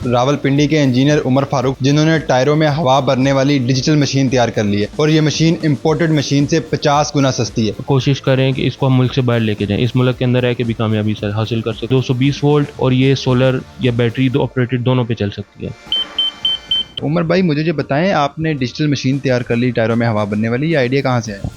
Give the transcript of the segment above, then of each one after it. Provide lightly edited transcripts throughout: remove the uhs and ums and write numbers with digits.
रावलपिंडी के इंजीनियर उमर फारूक, जिन्होंने टायरों में हवा भरने वाली डिजिटल मशीन तैयार कर ली है और ये मशीन इंपोर्टेड मशीन से 50 गुना सस्ती है। कोशिश करें कि इसको हम मुल्क से बाहर लेके जाएं, इस मुल्क के अंदर रह के भी कामयाबी हासिल कर सकते हैं। 220 वोल्ट और ये सोलर या बैटरी ऑपरेटेड दोनों पे चल सकती है। उमर भाई, मुझे जो बताएं, आपने डिजिटल मशीन तैयार कर ली टायरों में हवा भरने वाली, ये आइडिया कहाँ से आया?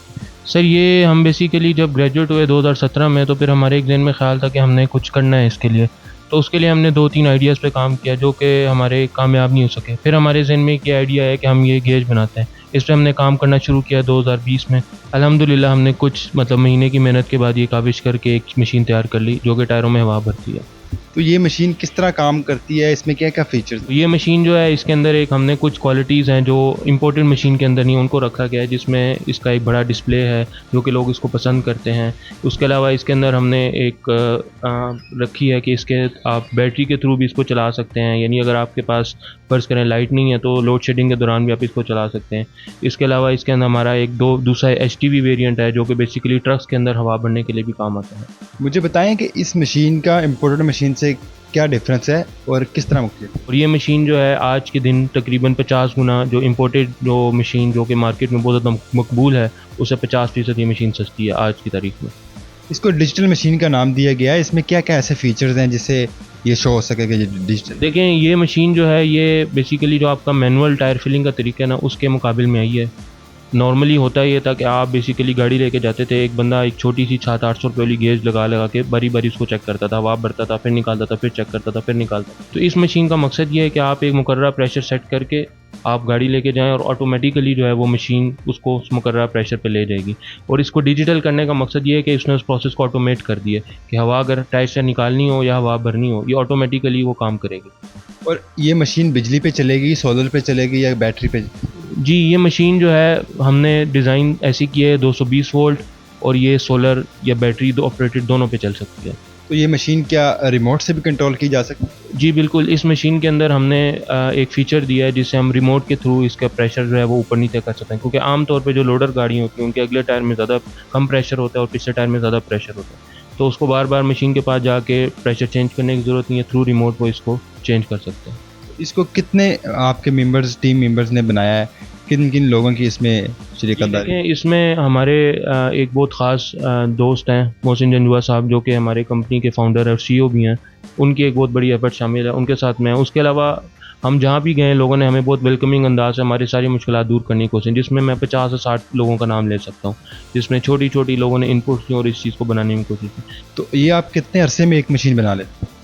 सर ये हम बेसिकली जब ग्रेजुएट हुए 2017 में, तो फिर हमारे एक दिन में ख्याल था कि हमने कुछ करना है इसके लिए। तो उसके लिए हमने 2-3 आइडियाज़ पे काम किया जो कि हमारे कामयाब नहीं हो सके। फिर हमारे ज़हन में एक आइडिया है कि हम ये गेज बनाते हैं। इस पर हमने काम करना शुरू किया 2020 में। अल्हम्दुलिल्लाह हमने कुछ महीने की मेहनत के बाद ये काविश करके एक मशीन तैयार कर ली जो कि टायरों में हवा भरती है। तो ये मशीन किस तरह काम करती है, इसमें क्या क्या फीचर्स? ये मशीन जो है, इसके अंदर एक हमने कुछ क्वालिटीज़ हैं जो इम्पोर्टेड मशीन के अंदर नहीं, उनको रखा गया है, जिसमें इसका एक बड़ा डिस्प्ले है जो कि लोग इसको पसंद करते हैं। उसके अलावा इसके अंदर हमने एक रखी है कि इसके आप बैटरी के थ्रू भी इसको चला सकते हैं, यानी अगर आपके पास फ़र्ज़ करें लाइट नहीं है तो लोड शेडिंग के दौरान भी आप इसको चला सकते हैं। इसके अलावा इसके अंदर हमारा एक दूसरा HTV वेरिएंट है जो कि बेसिकली ट्रक्स के अंदर हवा भरने के लिए भी काम आता है। मुझे बताएं कि इस मशीन का इम्पोर्टेड मशीन से क्या डिफरेंस है और किस तरह मुख्तलिफ? और ये मशीन जो है आज के दिन तकरीबन 50 गुना जो इम्पोर्टेड जो मशीन जो कि मार्केट में बहुत ज़्यादा मकबूल है, उससे 50% ये मशीन सस्ती है आज की तारीख में। इसको डिजिटल मशीन का नाम दिया गया है, इसमें क्या क्या ऐसे फीचर्स हैं जिससे ये शो हो सके कि ये डिजिटल? देखें, ये मशीन जो है ये बेसिकली जो आपका मैनुअल टायर फिलिंग का तरीका है ना, उसके मुकाबिल में आई है। नॉर्मली होता ये था कि आप बेसिकली गाड़ी लेके जाते थे, एक बंदा एक छोटी सी 700-800 रुपये वाली गेज लगा के बारी बारी उसको चेक करता था, हवा भरता था, फिर निकालता था, फिर चेक करता था, फिर निकालता था। तो इस मशीन का मकसद ये है कि आप एक मुकर्रर प्रेशर सेट करके आप गाड़ी लेके जाएं और ऑटोमेटिकली जो है वो मशीन उसको उस मुकर्रर प्रेशर पे ले जाएगी। और इसको डिजिटल करने का मकसद ये है कि उसने उस प्रोसेस को ऑटोमेट कर दिया कि हवा अगर टायर से निकालनी हो या हवा भरनी हो, ये ऑटोमेटिकली वो काम करेगी। और ये मशीन बिजली पे चलेगी, सोलर पे चलेगी या बैटरी पे? जी, ये मशीन जो है हमने डिज़ाइन ऐसी की है 220 वोल्ट और ये सोलर या बैटरी ऑपरेटेड दोनों पे चल सकती है। तो ये मशीन क्या रिमोट से भी कंट्रोल की जा सकती है? जी बिल्कुल, इस मशीन के अंदर हमने एक फ़ीचर दिया है जिससे हम रिमोट के थ्रू इसका प्रेशर जो है वो ऊपर नीचे कर सकते हैं, क्योंकि आम तौर पे जो लोडर गाड़ी होती है उनके अगले टायर में ज़्यादा कम प्रेशर होता है और पिछले टायर में ज़्यादा प्रेशर होता है, तो उसको बार बार मशीन के पास जाके प्रेशर चेंज करने की ज़रूरत नहीं है, थ्रू रिमोट वो इसको चेंज कर सकते हैं। इसको कितने आपके मेंबर्स, टीम मेंबर्स ने बनाया है? किन किन लोगों की इसमें शिरकत है? इसमें हमारे एक बहुत ख़ास दोस्त हैं, मोहसिन जंजुआ साहब, जो कि हमारे कंपनी के फाउंडर और CEO भी हैं। उनकी एक बहुत बड़ी एफर्ट शामिल है, उनके साथ में। उसके अलावा हम जहाँ भी गए लोगों ने हमें बहुत वेलकमिंग अंदाज से हमारी सारी मुश्किलात दूर करने की कोशिश, जिसमें मैं 50 से 60 लोगों का नाम ले सकता हूँ, जिसमें छोटी छोटी लोगों ने इनपुट की और इस चीज़ को बनाने की कोशिश की। तो ये आप कितने अरसे में एक मशीन बना लेते?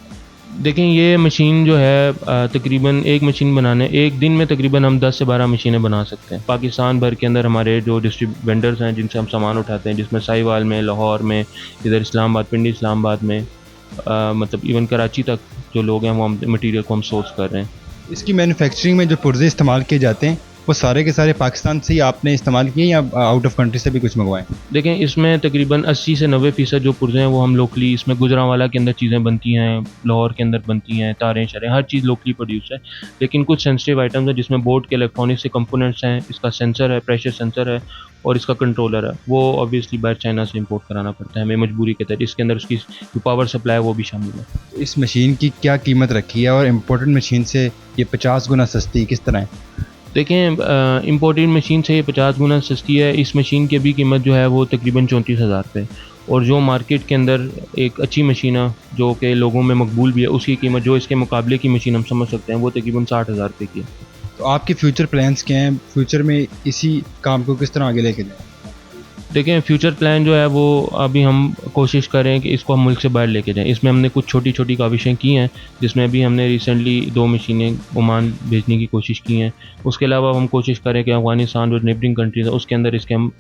देखें, ये मशीन जो है तकरीबन एक मशीन बनाने एक दिन में तकरीबन हम 10 से 12 मशीनें बना सकते हैं। पाकिस्तान भर के अंदर हमारे जो वेंडर्स हैं जिनसे हम सामान उठाते हैं, जिसमें साहिवाल में, लाहौर में, इधर इस्लामाबाद, पिंडी इस्लामाबाद में, मतलब इवन कराची तक जो लोग हैं वो हम मटीरियल को हम सोर्स कर रहे हैं। इसकी मैन्युफैक्चरिंग में जो पुर्जे इस्तेमाल किए जाते हैं वो सारे के सारे पाकिस्तान से ही आपने इस्तेमाल किए या आउट ऑफ कंट्री से भी कुछ मंगवाएं? देखें, इसमें तकरीबन 80 से 90% जो पुर्जे हैं वो हम लोकली, इसमें गुजरांवाला के अंदर चीज़ें बनती हैं, लाहौर के अंदर बनती हैं, तारें शरें हर चीज़ लोकली प्रोड्यूस है। लेकिन कुछ सेंसिटिव आइटम्स हैं जिसमें बोर्ड के इलेक्ट्रॉनिक से कंपोनेंट्स हैं, इसका सेंसर है, प्रेशर सेंसर है और इसका कंट्रोलर है, वो ऑब्वियसली बाहर चाइना से इंपोर्ट कराना पड़ता है हमें मजबूरी के तहत। इसके अंदर उसकी जो पावर सप्लाई है वो भी शामिल है। तो इस मशीन की क्या कीमत रखी है और इम्पोर्टेड मशीन से ये 50 गुना सस्ती किस तरह है? देखें, इम्पोर्टेड मशीन से ये 50 गुना सस्ती है। इस मशीन की भी कीमत जो है वो तकरीबन 34,000 रुपये, और जो मार्केट के अंदर एक अच्छी मशीन है जो कि लोगों में मकबूल भी है, उसकी कीमत जो इसके मुकाबले की मशीन हम समझ सकते हैं वो तकरीबन 60,000 रुपये की है। तो आपके फ्यूचर प्लान्स क्या हैं? फ्यूचर में इसी काम को किस तरह आगे लेके जाएं? देखें, फ्यूचर प्लान जो है वो अभी हम कोशिश करें कि इसको हम मुल्क से बाहर लेके जाएं। इसमें हमने कुछ छोटी छोटी काविशें की हैं, जिसमें अभी हमने रिसेंटली 2 मशीनें ओमान भेजने की कोशिश की हैं। उसके अलावा हम कोशिश करें कि अफगानिस्तान जो नेबरिंग कंट्रीज है उसके अंदर इसके हम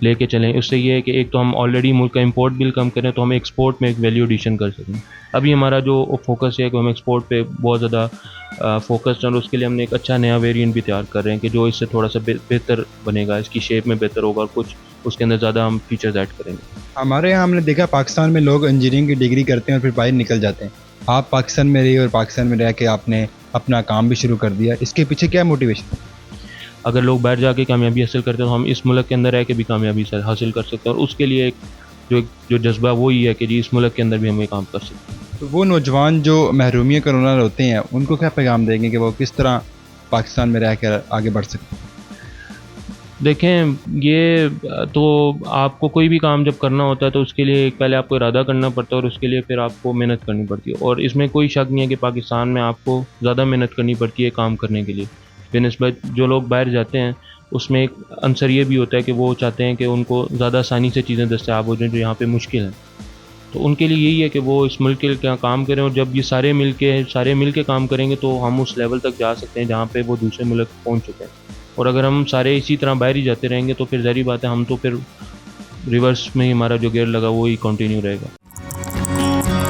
लेके चलें। उससे ये है कि एक तो हम ऑलरेडी मुल्क का इंपोर्ट बिल कम करें, तो हम एक्सपोर्ट में एक वैल्यू एडिशन कर सकें। अभी हमारा जो फोकस है कि हम एक्सपोर्ट पे बहुत ज़्यादा फोकस्ड हैं, और उसके लिए हमने एक अच्छा नया वेरिएंट भी तैयार कर रहे हैं कि जो इससे थोड़ा सा बेहतर बनेगा, इसकी शेप में बेहतर होगा और कुछ उसके अंदर ज़्यादा हम फीचर्स ऐड करेंगे। हमारे यहाँ हमने देखा पाकिस्तान में लोग इंजीनियरिंग की डिग्री करते हैं और फिर बाहर निकल जाते हैं। आप पाकिस्तान में रही और पाकिस्तान में रह के आपने अपना काम भी शुरू कर दिया, इसके पीछे क्या मोटिवेशन? अगर लोग बाहर जाके कामयाबी हासिल करते हैं तो हम इस मुल्क के अंदर रह के भी कामयाबी हासिल कर सकते हैं, और उसके लिए एक जो जज्बा वो ही है कि जी इस मुल्क के अंदर भी हम ये काम कर सकते हैं। तो वो नौजवान जो महरूमियत का रोना रोते हैं उनको क्या पैगाम देंगे कि वो किस तरह पाकिस्तान में रह कर आगे बढ़ सकते हैं? देखें, ये तो आपको कोई भी काम जब करना होता है तो उसके लिए एक पहले आपको इरादा करना पड़ता है और उसके लिए फिर आपको मेहनत करनी पड़ती है। और इसमें कोई शक नहीं है कि पाकिस्तान में आपको ज़्यादा मेहनत करनी पड़ती है काम करने के लिए बेनिस्बत जो लोग बाहर जाते हैं। उसमें एक अंसर ये भी होता है कि वो चाहते हैं कि उनको ज़्यादा आसानी से चीज़ें दस्तयाब हो जाएँ जो यहाँ पे मुश्किल हैं। तो उनके लिए यही है कि वो इस मुल्क के लिए क्या काम करें, और जब ये सारे मिल के काम करेंगे तो हम उस लेवल तक जा सकते हैं जहाँ पे वो दूसरे मुल्क पहुँच चुके हैं। और अगर हम सारे इसी तरह बाहर ही जाते रहेंगे तो फिर ज़ाहिर बात है हम तो फिर रिवर्स में ही हमारा जो गियर लगा वो ही कंटिन्यू रहेगा।